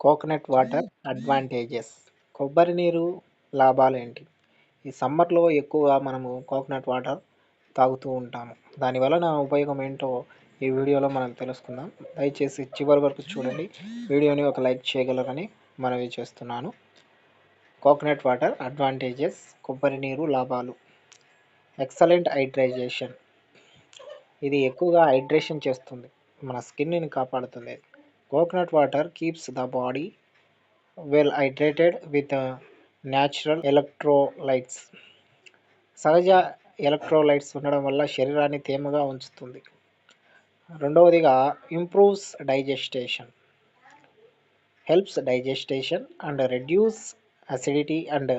Coconut water advantages. కొబ్బరి నీరు లాభాలేంటి? ఈ సమ్మర్‌లో ఎక్కువగా మనము కోకోనట్ వాటర్ తాగుతూ ఉంటాము. దాని వలన ఉపయోగం ఏంటో ఈ వీడియోలో మనం తెలుసుకుందాం. దయచేసి చివరి వరకు చూడండి. వీడియోని ఒక లైక్ చేయగలరని మనవి చేస్తున్నాను. కోకోనట్ వాటర్ అడ్వాంటేజెస్, కొబ్బరి నీరు లాభాలు. Excellent hydration. ఇది ఎక్కువగా హైడ్రేషన్ చేస్తుంది. మన స్కిన్‌ని కాపాడుతుంది. Coconut water keeps the body well hydrated with natural electrolytes. సహజ ఎలక్ట్రోలైట్స్ ఉండడం వల్ల శరీరాన్ని తేమగా ఉంచుతుంది. రెండవదిగా improves digestion. Helps digestion and reduce acidity and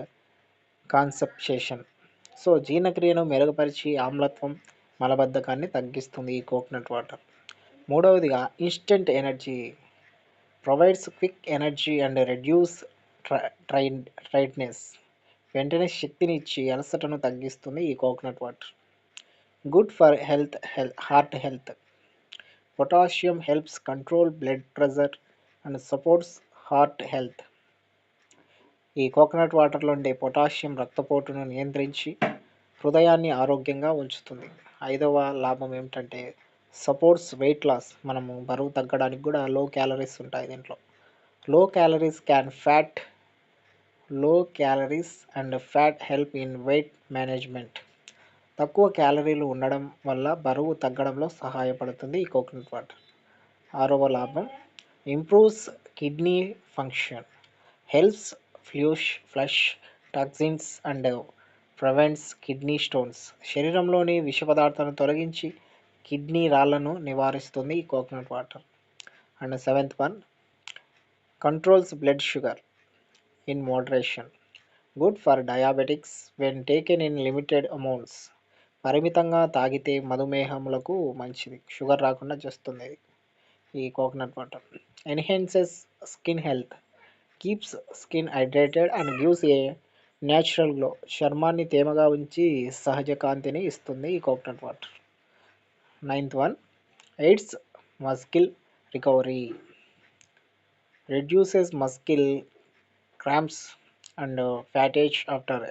constipation. So జీర్ణక్రియను మెరుగుపరిచి ఆమ్లత్వం, మలబద్ధకాన్ని తగ్గిస్తుంది ఈ కోకోనట్ వాటర్. మూడవదిగా instant energy. Provides quick energy and reduce tiredness. వెంటనే శక్తిని ఇచ్చి అలసటను తగ్గిస్తుంది ఈ coconut water. Good for heart health. Potassium helps control blood pressure and supports heart health. ఈ కోకోనట్ వాటర్లో ఉండే పొటాషియం రక్తపోటును నియంత్రించి హృదయాన్ని ఆరోగ్యంగా ఉంచుతుంది. ఐదవ లాభం ఏమిటంటే సపోర్ట్స్ వెయిట్ లాస్. మనము బరువు తగ్గడానికి కూడా లో క్యాలరీస్ ఉంటాయి దీంట్లో. లో calories and fat help in weight management. తక్కువ క్యాలరీలు ఉండడం వల్ల బరువు తగ్గడంలో సహాయపడుతుంది ఈ కోకోనట్ వాటర్. ఆరవ లాభం improves kidney function. Helps flush toxins and prevents kidney stones. శరీరంలోని విష పదార్థాలను తొలగించి కిడ్నీ రాళ్లను నివారిస్తుంది ఈ coconut water. And seventh one controls blood sugar in moderation. Good for diabetics when taken in limited amounts. పరిమితంగా తాగితే మధుమేహములకు మంచిది, షుగర్ రాకుండా చేస్తుంది ఈ coconut water. Enhances skin health. Keeps skin hydrated and gives a natural glow. చర్మాన్ని తేమగా ఉంచి సహజ కాంతిని ఇస్తుంది ఈ coconut water. Ninth one aids muscle recovery. Reduces muscle cramps and fatigue after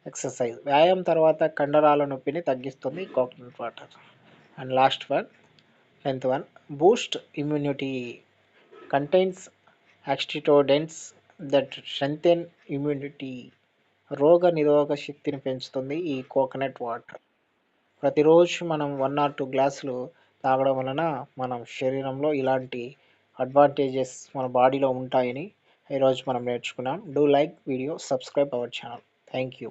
exercise. వ్యాయామం తర్వాత కండరాల నొప్పిని తగ్గిస్తుంది coconut water. And last one 10th one boost immunity. Contains antioxidants that strengthen immunity. రోగ నిరోధక శక్తిని పెంచుతుంది ఈ కోకోనట్ వాటర్. ప్రతిరోజు మనం 1 or 2 గ్లాసులు తాగడం వలన మనం శరీరంలో ఇలాంటి అడ్వాంటేజెస్ మన బాడీలో ఉంటాయని ఈరోజు మనం నేర్చుకున్నాం. Do like video, subscribe our channel. Thank you.